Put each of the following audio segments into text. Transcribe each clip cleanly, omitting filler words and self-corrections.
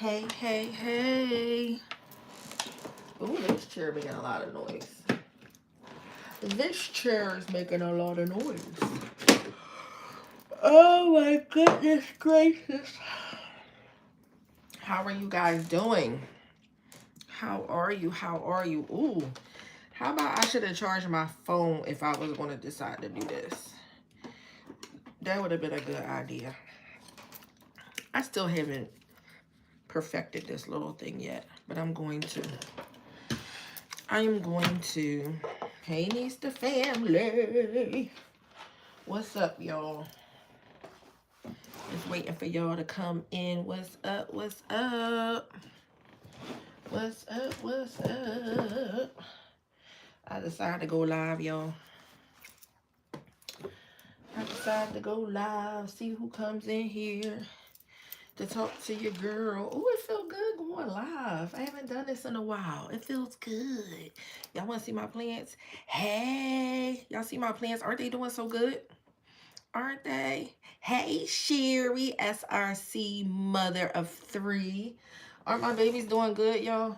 Hey, hey, hey. Ooh, this chair making a lot of noise. This chair is making a lot of noise. Oh my goodness gracious. How are you guys doing? How are you? How are you? Ooh. How about I should have charged my phone if I was going to decide to do this? That would have been a good idea. I still haven't perfected this little thing yet, but I'm going to. I am going to. Hey, Nista family. What's up, y'all? Just waiting for y'all to come in. What's up? What's up? What's up? What's up? I decided to go live, y'all. I decided to go live, see who comes in here to talk to your girl. Oh, it feels good going live. I haven't done this in a while. It feels good. Y'all want to see my plants? Hey, y'all see my plants? Aren't they doing so good? Aren't they? Hey, Sherry, SRC, mother of 3. Aren't my babies doing good, y'all?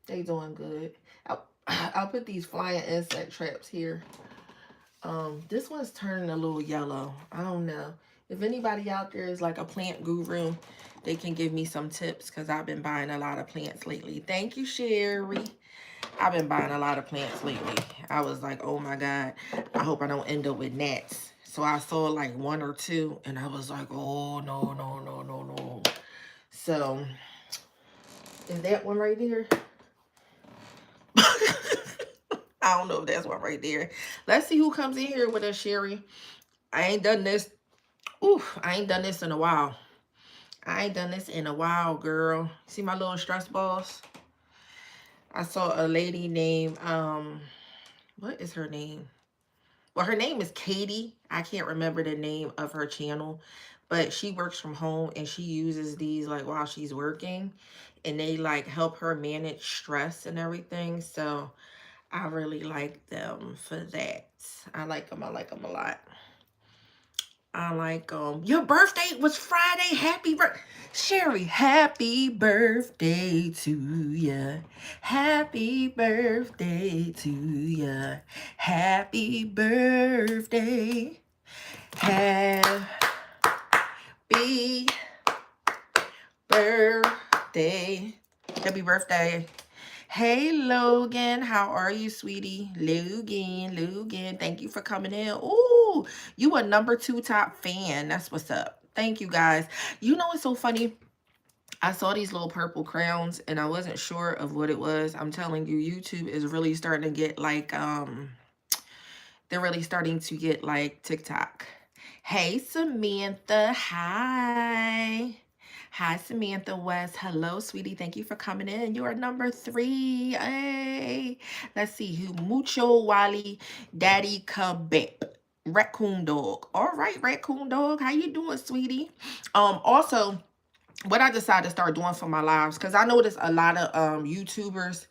They doing good. I'll put these flying insect traps here. This one's turning a little yellow. I don't know. If anybody out there is like a plant guru, they can give me some tips because I've been buying a lot of plants lately. Thank you, Sherry. I've been buying a lot of plants lately. I was like, oh my God, I hope I don't end up with gnats. So I saw like 1 or 2 and I was like, oh, no, no, no, no, no. So is that one right there? I don't know if that's one right there. Let's see who comes in here with us, Sherry. I ain't done this. Oof, I ain't done this in a while. I ain't done this in a while, girl. See my little stress balls? I saw a lady named, what is her name? Well, her name is Katie. I can't remember the name of her channel, but she works from home and she uses these like while she's working, and they like help her manage stress and everything. So I really like them for that. I like them. I like them a lot. I like your birthday was Friday. Happy birthday, Sherry. Happy birthday to ya. Happy birthday to ya. Happy birthday. Happy birthday. Happy birthday. Hey, Logan. How are you, sweetie? Logan. Thank you for coming in. Ooh, you a #2 top fan. That's what's up. Thank you, guys. You know what's so funny? I saw these little purple crowns, and I wasn't sure of what it was. I'm telling you, YouTube is really starting to get like, they're really starting to get like TikTok. Hey, Samantha. Hi. Hi, Samantha West. Hello, sweetie. Thank you for coming in. You are #3. Hey. Let's see who. Mucho Wally Daddy Kabep. Raccoon Dog. All right, Raccoon Dog. How you doing, sweetie? Also, what I decided to start doing for my lives, because I notice a lot of YouTubers,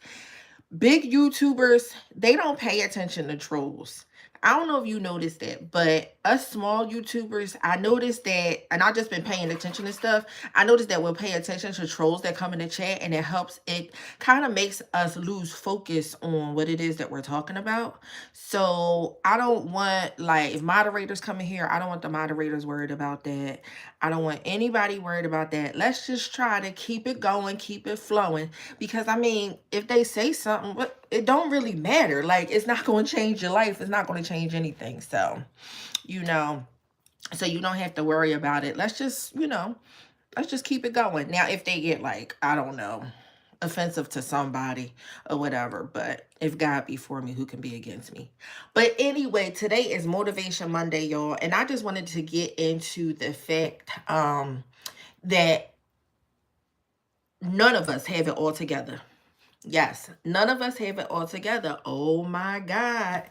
big YouTubers, they don't pay attention to trolls. I don't know if you noticed that, but us small YouTubers, I noticed that, and I've just been paying attention to stuff. I noticed that we'll pay attention to trolls that come in the chat, and it helps, it kind of makes us lose focus on what it is that we're talking about. So I don't want, like, if moderators come in here, I don't want the moderators worried about that. I don't want anybody worried about that. Let's just try to keep it going, keep it flowing. Because, I mean, if they say something, it don't really matter. Like, it's not going to change your life. It's not going to change anything. So, you know, so you don't have to worry about it. Let's just, you know, let's just keep it going. Now, if they get, like, I don't know, offensive to somebody or whatever, but if God be for me, who can be against me? But anyway, today is Motivation Monday, y'all, and I just wanted to get into the fact that none of us have it all together. Yes, none of us have it all together. Oh my God.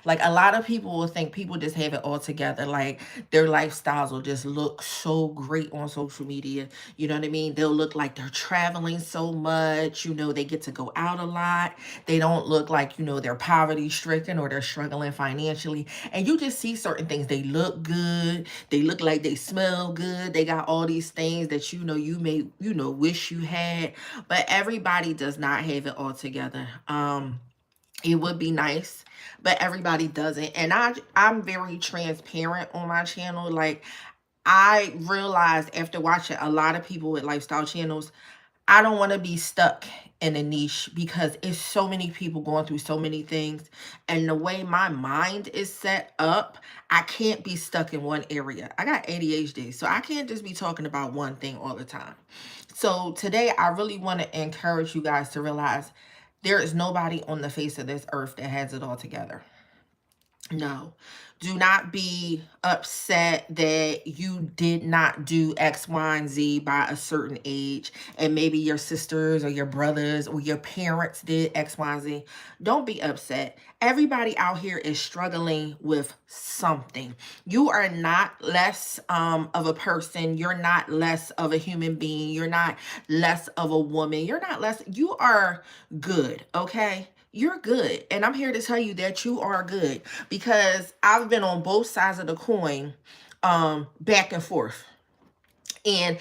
Like a lot of people will think people just have it all together. Like their lifestyles will just look so great on social media. You know what I mean? They'll look like they're traveling so much. You know, they get to go out a lot. They don't look like, they're poverty stricken or they're struggling financially. And you just see certain things. They look good. They look like they smell good. They got all these things that, you may, wish you had. But everybody does not have it all together. It would be nice, but everybody doesn't. And I'm very transparent on my channel. Like I realized after watching a lot of people with lifestyle channels, I don't want to be stuck in a niche because it's so many people going through so many things. And the way my mind is set up, I can't be stuck in one area. I got ADHD, so I can't just be talking about one thing all the time. So today, I really want to encourage you guys to realize there is nobody on the face of this earth that has it all together. No, do not be upset that you did not do X, Y, and Z by a certain age, and maybe your sisters or your brothers or your parents did X, Y, and Z. Don't be upset. Everybody out here is struggling with something. You are not less of a person. You're not less of a human being. You're not less of a woman. You're not less. You are good, okay? You're good. And I'm here to tell you that you are good because I've been on both sides of the coin, back and forth. And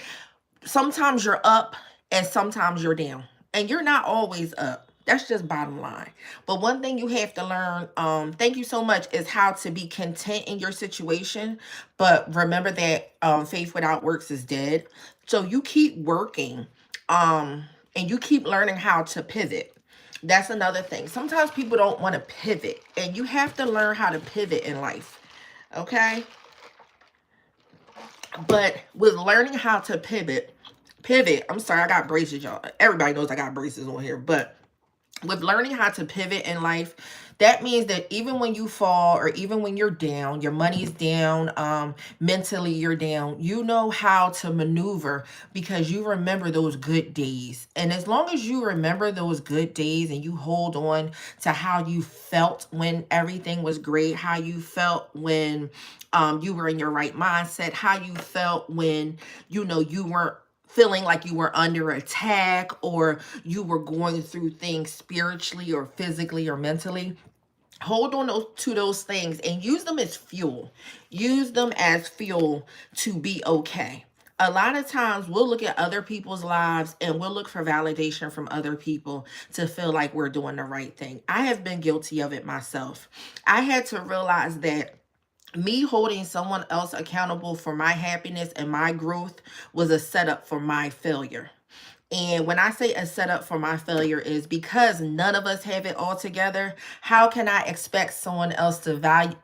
sometimes you're up and sometimes you're down. And you're not always up. That's just bottom line. But one thing you have to learn, thank you so much, is how to be content in your situation. But remember that faith without works is dead. So you keep working, and you keep learning how to pivot. That's another thing. Sometimes people don't want to pivot, and you have to learn how to pivot in life. Okay? But with learning how to pivot, I'm sorry, I got braces, y'all. Everybody knows I got braces on here, but with learning how to pivot in life, that means that even when you fall or even when you're down, your money's down, mentally you're down, you know how to maneuver because you remember those good days. And as long as you remember those good days and you hold on to how you felt when everything was great, how you felt when you were in your right mindset, how you felt when, you weren't feeling like you were under attack or you were going through things spiritually or physically or mentally. Hold on to those things and use them as fuel. Use them as fuel to be okay. A lot of times we'll look at other people's lives and we'll look for validation from other people to feel like we're doing the right thing. I have been guilty of it myself. I had to realize that me holding someone else accountable for my happiness and my growth was a setup for my failure. And when I say a setup for my failure is because none of us have it all together, how can I expect someone else to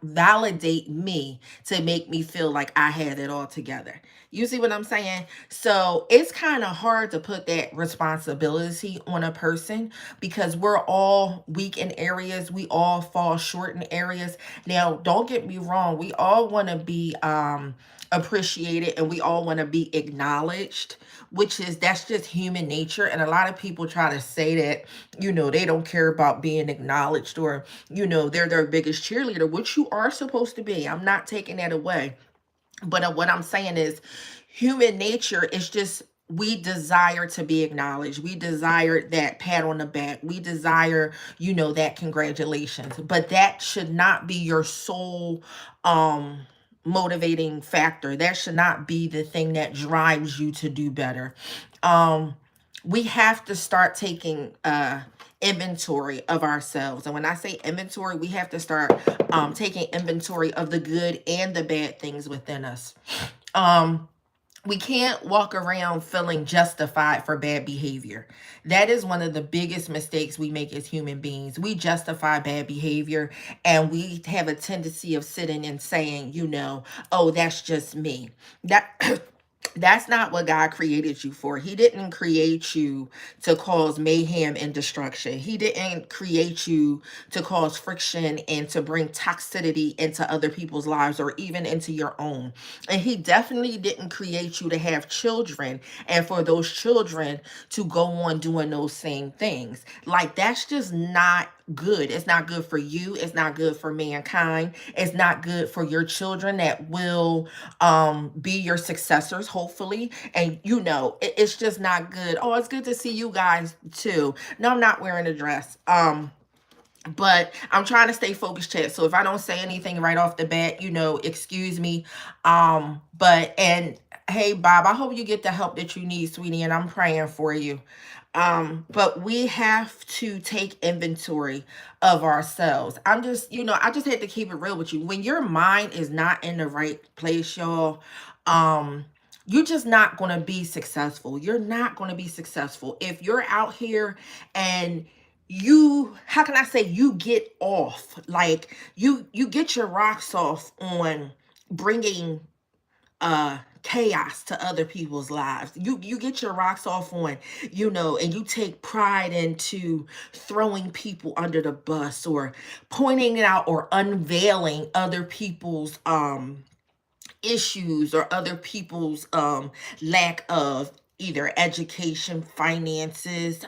validate me to make me feel like I had it all together? You see what I'm saying? So it's kind of hard to put that responsibility on a person because we're all weak in areas. We all fall short in areas. Now, don't get me wrong. We all want to be appreciated and we all want to be acknowledged, that's just human nature. And a lot of people try to say that, they don't care about being acknowledged or, they're their biggest cheerleader, which you are supposed to be. I'm not taking that away. But what I'm saying is human nature is just, we desire to be acknowledged. We desire that pat on the back. We desire, that congratulations. But that should not be your sole motivating factor. That should not be the thing that drives you to do better. We have to start taking inventory of ourselves. And when I say inventory, we have to start taking inventory of the good and the bad things within us. We can't walk around feeling justified for bad behavior. That is one of the biggest mistakes we make as human beings. We justify bad behavior and we have a tendency of sitting and saying, oh, that's just me. That's not what God created you for. He didn't create you to cause mayhem and destruction. He didn't create you to cause friction and to bring toxicity into other people's lives or even into your own. And he definitely didn't create you to have children and for those children to go on doing those same things. Like, that's just not good. It's not good for you. It's not good for mankind. It's not good for your children that will be your successors, hopefully. And it's just not good. Oh, it's good to see you guys too. No, I'm not wearing a dress. But I'm trying to stay focused, chat. So if I don't say anything right off the bat, excuse me. But and hey, Bob, I hope you get the help that you need, sweetie, and I'm praying for you. But we have to take inventory of ourselves. I just had to keep it real with you. When your mind is not in the right place, y'all, you're just not going to be successful. You're not going to be successful if you're out here and how can I say, you get off, like you get your rocks off on bringing chaos to other people's lives. You get your rocks off on, and you take pride into throwing people under the bus or pointing it out or unveiling other people's issues or other people's lack of either education, finances.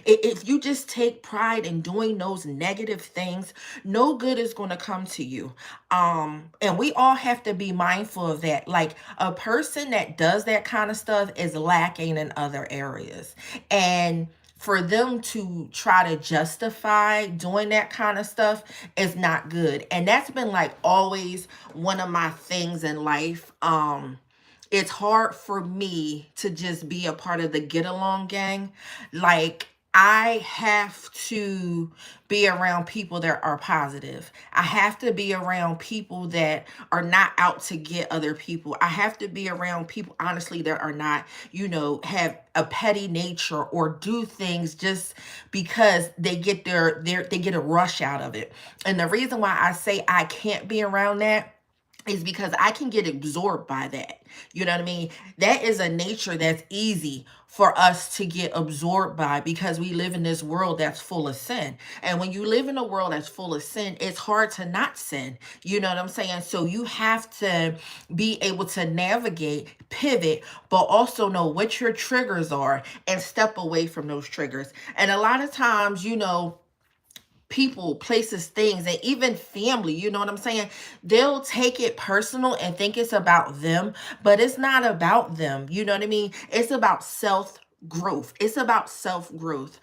If you just take pride in doing those negative things, no good is going to come to you. And we all have to be mindful of that. Like, a person that does that kind of stuff is lacking in other areas. And for them to try to justify doing that kind of stuff is not good. And that's been like always one of my things in life. It's hard for me to just be a part of the get along gang. Like, I have to be around people that are positive. I have to be around people that are not out to get other people. I have to be around people, honestly, that are not, have a petty nature or do things just because they get they get a rush out of it. And the reason why I say I can't be around that is because I can get absorbed by that. You know what I mean? That is a nature that's easy for us to get absorbed by because we live in this world that's full of sin. And when you live in a world that's full of sin, it's hard to not sin. You know what I'm saying? So you have to be able to navigate, pivot, but also know what your triggers are and step away from those triggers. And a lot of times, people, places, things, and even family, you know what I'm saying? They'll take it personal and think it's about them, but it's not about them. You know what I mean? It's about self growth. It's about self growth.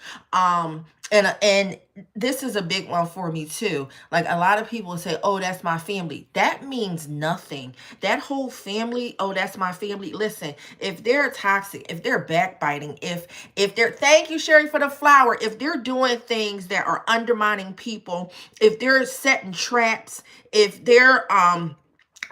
And this is a big one for me too. Like, a lot of people say, "Oh, that's my family." That means nothing. That whole family, "Oh, that's my family." Listen, if they're toxic, if they're backbiting, if they're, thank you, Sherry, for the flower, if they're doing things that are undermining people, if they're setting traps, if they're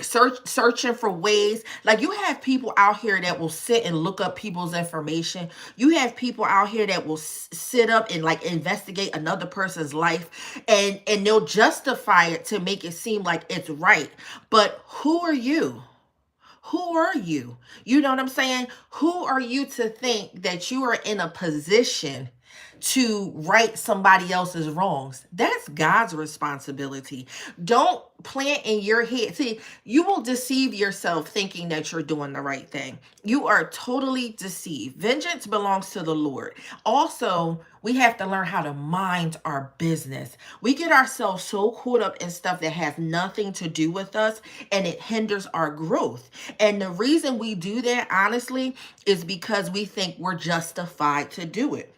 searching for ways, like, you have people out here that will sit and look up people's information. You have people out here that will sit up and like investigate another person's life, and they'll justify it to make it seem like it's right. But who are you? Who are you? You know what I'm saying? Who are you to think that you are in a position to right somebody else's wrongs? That's God's responsibility. Don't plant in your head. See, you will deceive yourself thinking that you're doing the right thing. You are totally deceived. Vengeance belongs to the Lord. Also, we have to learn how to mind our business. We get ourselves so caught up in stuff that has nothing to do with us, and it hinders our growth. And the reason we do that, honestly, is because we think we're justified to do it.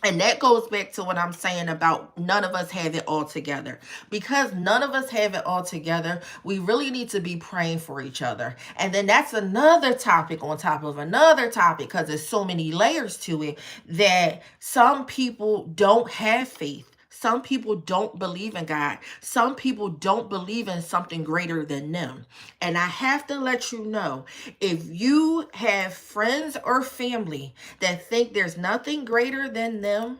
And that goes back to what I'm saying about none of us have it all together. Because none of us have it all together, we really need to be praying for each other. And then that's another topic on top of another topic, because there's so many layers to it, that some people don't have faith. Some people don't believe in God. Some people don't believe in something greater than them. And I have to let you know, if you have friends or family that think there's nothing greater than them,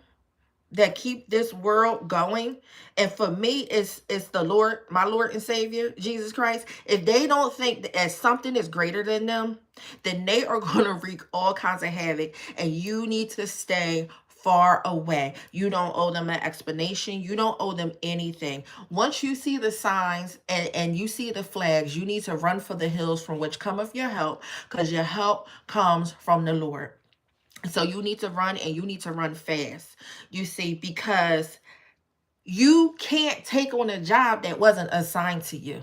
that keep this world going. And for me, it's the Lord, my Lord and Savior, Jesus Christ. If they don't think that as something is greater than them, then they are going to wreak all kinds of havoc. And you need to stay far away. You don't owe them an explanation. You don't owe them anything. Once you see the signs and you see the flags, you need to run for the hills from which cometh your help, because your help comes from the Lord. So you need to run, and you need to run fast. You see, because you can't take on a job that wasn't assigned to you.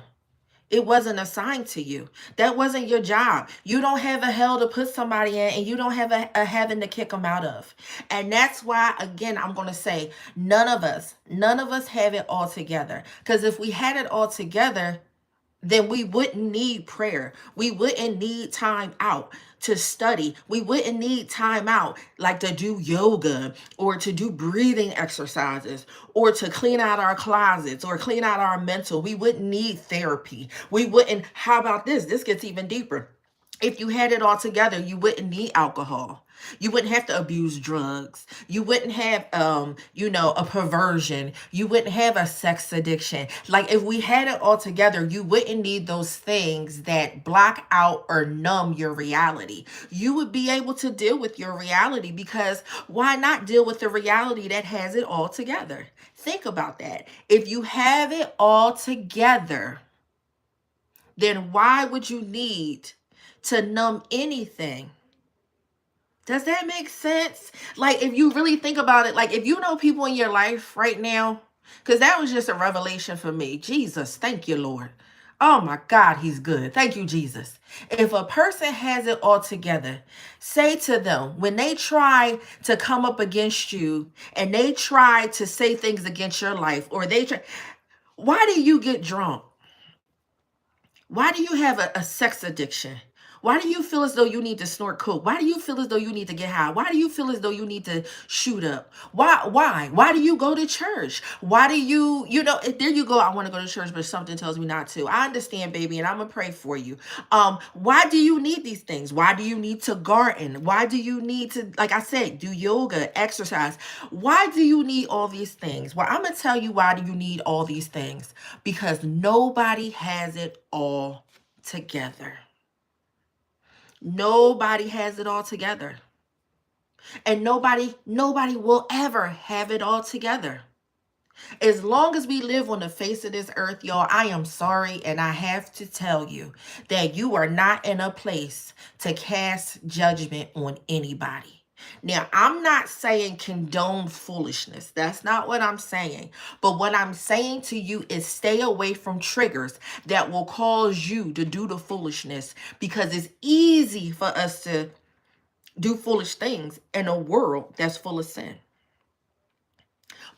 It wasn't assigned to you. That wasn't your job. You don't have a hell to put somebody in, and you don't have a heaven to kick them out of. And that's why, again, I'm going to say none of us have it all together. Because if we had it all together, then we wouldn't need prayer. We wouldn't need time out to study. We wouldn't need time out like to do yoga or to do breathing exercises or to clean out our closets or clean out our mental. We wouldn't need therapy. We wouldn't. How about this? This gets even deeper. If you had it all together, you wouldn't need alcohol. You wouldn't have to abuse drugs. You wouldn't have a perversion. You wouldn't have a sex addiction. Like, if we had it all together, you wouldn't need those things that block out or numb your reality. You would be able to deal with your reality, because why not deal with the reality that has it all together? Think about that. If you have it all together, then why would you need to numb anything? Does that make sense? Like, if you really think about it, like, if you know people in your life right now, because that was just a revelation for me. Jesus, thank you, Lord. Oh my God, he's good. Thank you, Jesus. If a person has it all together, say to them, when they try to come up against you and they try to say things against your life, or they try, why do you get drunk? Why do you have a sex addiction? Why do you feel as though you need to snort coke? Why do you feel as though you need to get high? Why do you feel as though you need to shoot up? Why do you go to church? Why do there you go. I want to go to church, but something tells me not to. I understand, baby, and I'm going to pray for you. Why do you need these things? Why do you need to garden? Why do you need to, like I said, do yoga, exercise? Why do you need all these things? Well, I'm going to tell you why do you need all these things. Because nobody has it all together. Nobody has it all together. And nobody will ever have it all together. As long as we live on the face of this earth, y'all, I am sorry, and I have to tell you that you are not in a place to cast judgment on anybody. Now, I'm not saying condone foolishness. That's not what I'm saying. But what I'm saying to you is stay away from triggers that will cause you to do the foolishness, because it's easy for us to do foolish things in a world that's full of sin.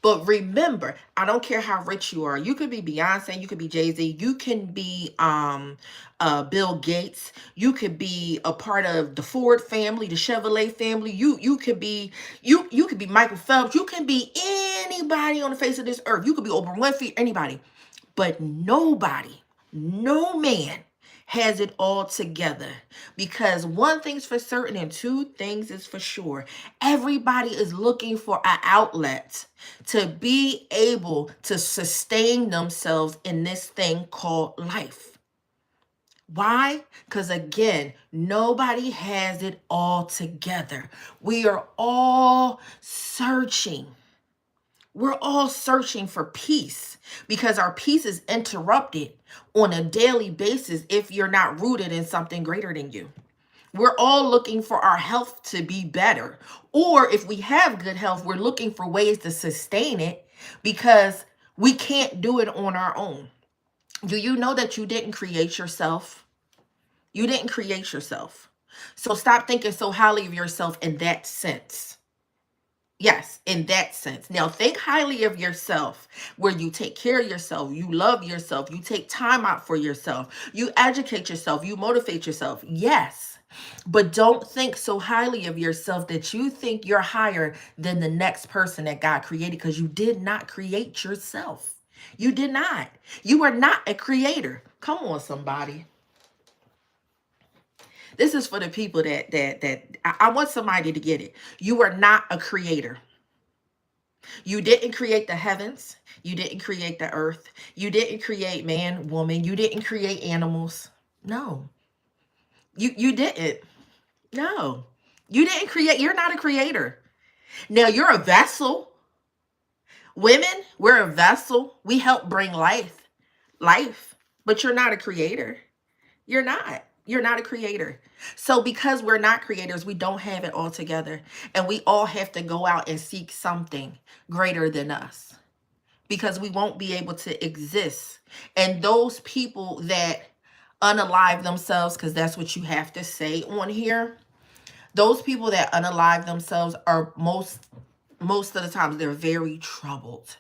But remember, I don't care how rich you are. You could be Beyonce, you could be Jay-Z, you can be Bill Gates, you could be a part of the Ford family, the Chevrolet family, you could be Michael Phelps, you can be anybody on the face of this earth. You could be Oprah Winfrey, anybody. But nobody, no man has it all together, because one thing's for certain and two things is for sure. Everybody is looking for an outlet to be able to sustain themselves in this thing called life. Why? Because again, nobody has it all together. We are all searching. We're all searching for peace, because our peace is interrupted on a daily basis if you're not rooted in something greater than you. We're all looking for our health to be better. Or if we have good health, we're looking for ways to sustain it, because we can't do it on our own. Do you know that you didn't create yourself? You didn't create yourself. So stop thinking so highly of yourself in that sense. Yes, in that sense. Now think highly of yourself, where you take care of yourself, you love yourself, you take time out for yourself, you educate yourself, you motivate yourself. Yes, but don't think so highly of yourself that you think you're higher than the next person that God created, because you did not create yourself. You did not. You are not a creator. Come on, somebody. This is for the people that I want somebody to get it. You are not a creator. You didn't create the heavens. You didn't create the earth. You didn't create man, woman. You didn't create animals. No. You didn't. No. You didn't create. You're not a creator. Now you're a vessel. Women, we're a vessel. We help bring life, but you're not a creator. You're not. You're not a creator. So because we're not creators, we don't have it all together. And we all have to go out and seek something greater than us because we won't be able to exist. And those people that unalive themselves, because that's what you have to say on here, those people that unalive themselves are most of the times they're very troubled.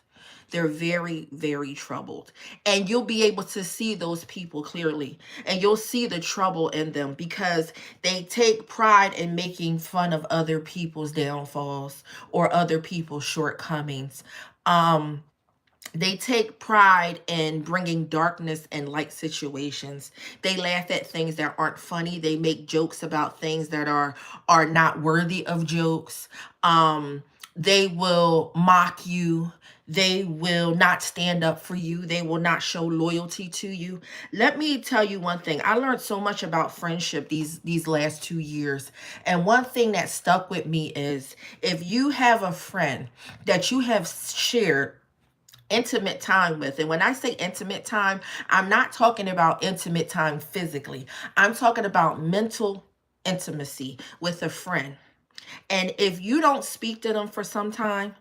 They're very, very troubled. And you'll be able to see those people clearly. And you'll see the trouble in them because they take pride in making fun of other people's downfalls or other people's shortcomings. They take pride in bringing darkness and light situations. They laugh at things that aren't funny. They make jokes about things that are not worthy of jokes. They will mock you. They will not stand up for you. They will not show loyalty to you. Let me tell you one thing. I learned so much about friendship these last 2 years. And one thing that stuck with me is if you have a friend that you have shared intimate time with. And when I say intimate time, I'm not talking about intimate time physically. I'm talking about mental intimacy with a friend. And if you don't speak to them for some time,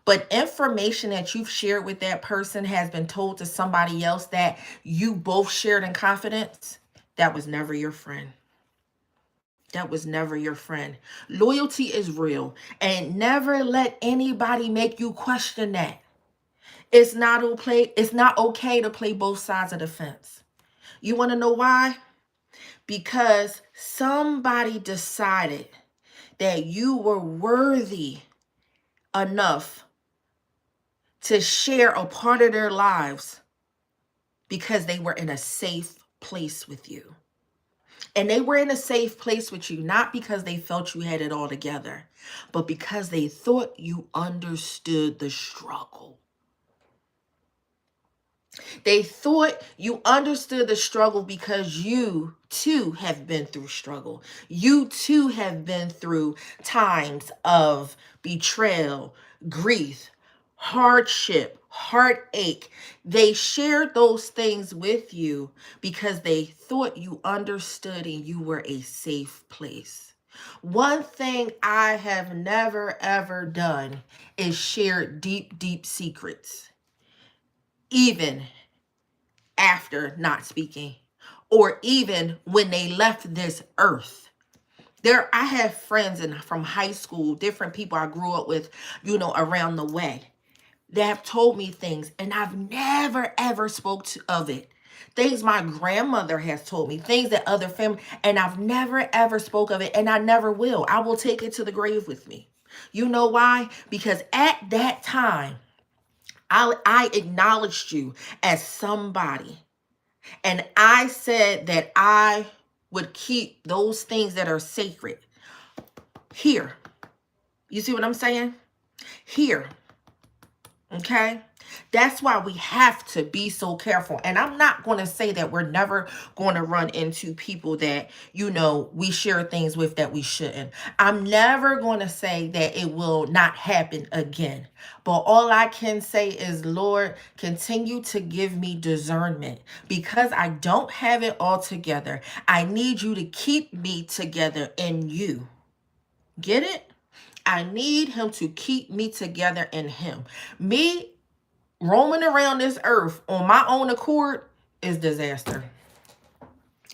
but information that you've shared with that person has been told to somebody else that you both shared in confidence, that was never your friend. That was never your friend. Loyalty is real. And never let anybody make you question that. It's not okay to play both sides of the fence. You want to know why? Because somebody decided that you were worthy enough to share a part of their lives because they were in a safe place with you. And they were in a safe place with you, not because they felt you had it all together, but because they thought you understood the struggle. They thought you understood the struggle because you too have been through struggle. You too have been through times of betrayal, grief, hardship, heartache. They shared those things with you because they thought you understood and you were a safe place. One thing I have never ever done is share deep, deep secrets, even after not speaking, or even when they left this earth. I have friends from high school, different people I grew up with, around the way, that have told me things, and I've never ever of it. Things my grandmother has told me, things that other family, and I've never ever spoke of it, and I never will. I will take it to the grave with me. You know why? Because at that time, I acknowledged you as somebody. And I said that I would keep those things that are sacred here. You see what I'm saying? Here. Okay? That's why we have to be so careful. And I'm not going to say that we're never going to run into people that, we share things with that we shouldn't. I'm never going to say that it will not happen again. But all I can say is, Lord, continue to give me discernment because I don't have it all together. I need you to keep me together in you. Get it? I need him to keep me together in him. Me roaming around this earth on my own accord is disaster.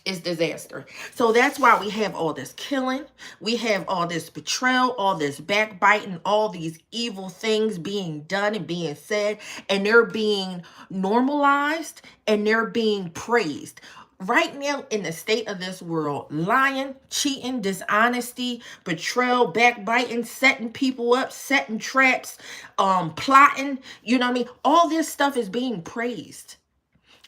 It's disaster. So that's why we have all this killing. We have all this betrayal, all this backbiting, all these evil things being done and being said, and they're being normalized and they're being praised. Right now in the state of this world, lying, cheating, dishonesty, betrayal, backbiting, setting people up, setting traps, plotting, all this stuff is being praised.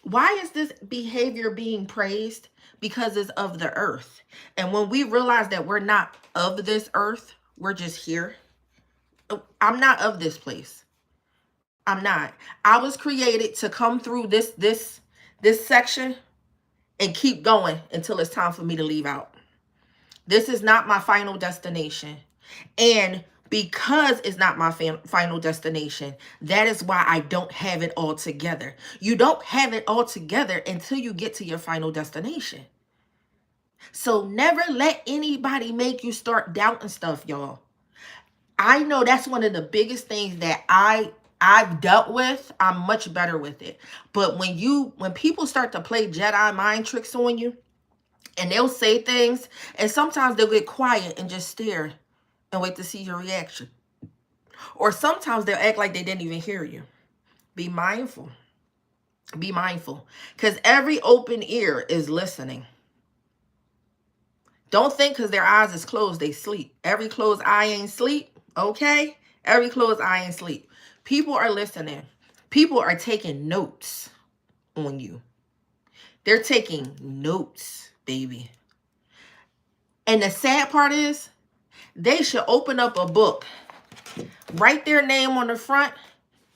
Why is this behavior being praised? Because it's of the earth. And when we realize that we're not of this earth, we're just here. I'm not of this place. I'm not. I was created to come through this section and keep going until it's time for me to leave out. This is not my final destination. And because it's not my final destination, that is why I don't have it all together. You don't have it all together until you get to your final destination. So never let anybody make you start doubting stuff, y'all. I know that's one of the biggest things that I've dealt with. I'm much better with it. But when people start to play Jedi mind tricks on you, and they'll say things, and sometimes they'll get quiet and just stare and wait to see your reaction. Or sometimes they'll act like they didn't even hear you. Be mindful. Be mindful. Because every open ear is listening. Don't think because their eyes is closed, they sleep. Every closed eye ain't sleep, okay? Every closed eye ain't sleep. People are listening. People are taking notes on you. They're taking notes, baby. And the sad part is, they should open up a book, write their name on the front,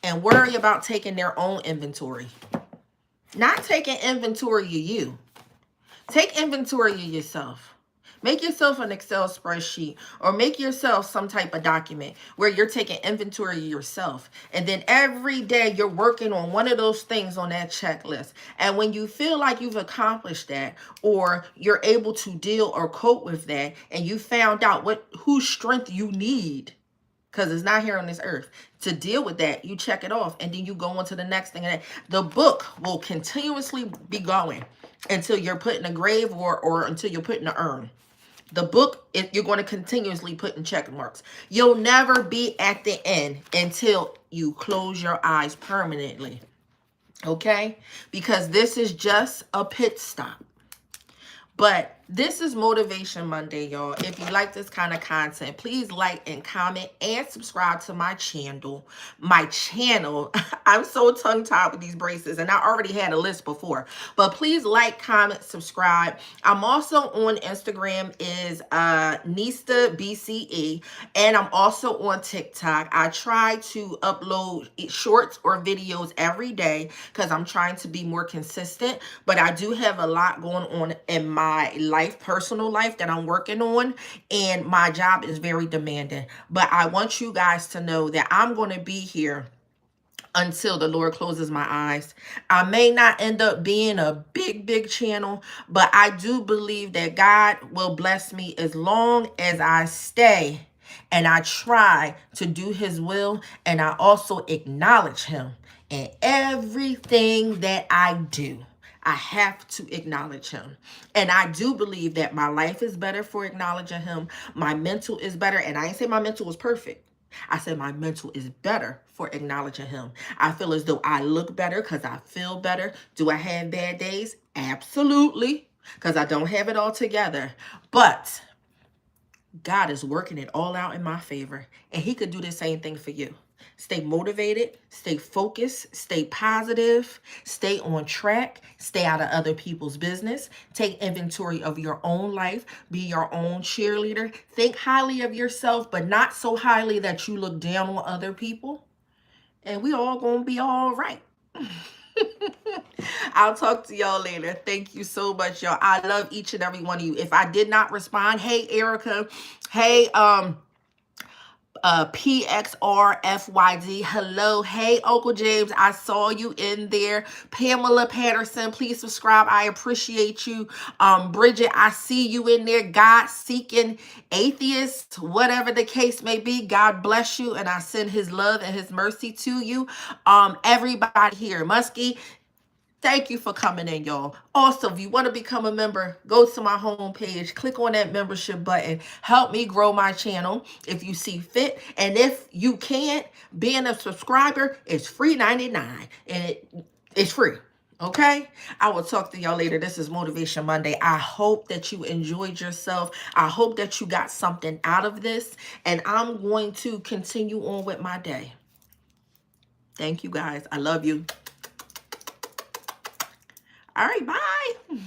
and worry about taking their own inventory. Not taking inventory of you. Take inventory of yourself. Make yourself an Excel spreadsheet or make yourself some type of document where you're taking inventory of yourself. And then every day you're working on one of those things on that checklist. And when you feel like you've accomplished that, or you're able to deal or cope with that, and you found out whose strength you need, because it's not here on this earth, to deal with that, you check it off, and then you go on to the next thing. And the book will continuously be going until you're put in a grave or until you're put in an urn. The book, you're going to continuously put in check marks. You'll never be at the end until you close your eyes permanently. Okay? Because this is just a pit stop. But this is Motivation Monday, y'all. If you like this kind of content, please like and comment and subscribe to my channel. I'm so tongue-tied with these braces, and I already had a list before. But please like, comment, subscribe. I'm also on Instagram is Nista BCE, and I'm also on TikTok. I try to upload shorts or videos every day because I'm trying to be more consistent. But I do have a lot going on in my life, personal life, that I'm working on, and my job is very demanding. But I want you guys to know that I'm going to be here until the Lord closes my eyes. I may not end up being a big channel, but I do believe that God will bless me as long as I stay and I try to do his will, and I also acknowledge him in everything that I do. I have to acknowledge him. And I do believe that my life is better for acknowledging him. My mental is better. And I ain't say my mental was perfect. I said my mental is better for acknowledging him. I feel as though I look better because I feel better. Do I have bad days? Absolutely. Because I don't have it all together. But God is working it all out in my favor. And he could do the same thing for you. Stay motivated, stay focused, stay positive, stay on track, stay out of other people's business, take inventory of your own life, be your own cheerleader, think highly of yourself, but not so highly that you look down on other people, and we all gonna be all right. I'll talk to y'all later. Thank you so much, y'all. I love each and every one of you. If I did not respond, hey, Erica, hey, PXRFYD, hello. Hey, Uncle James, I saw you in there. Pamela Patterson, please subscribe. I appreciate you. Bridget, I see you in there. God seeking atheist, whatever the case may be. God bless you, and I send his love and his mercy to you. Everybody here, Muskie, thank you for coming in, y'all. Also, if you want to become a member, go to my homepage, click on that membership button. Help me grow my channel if you see fit. And if you can't, being a subscriber is free 99, and it's free. Okay? I will talk to y'all later. This is Motivation Monday. I hope that you enjoyed yourself. I hope that you got something out of this. And I'm going to continue on with my day. Thank you, guys. I love you. All right, bye.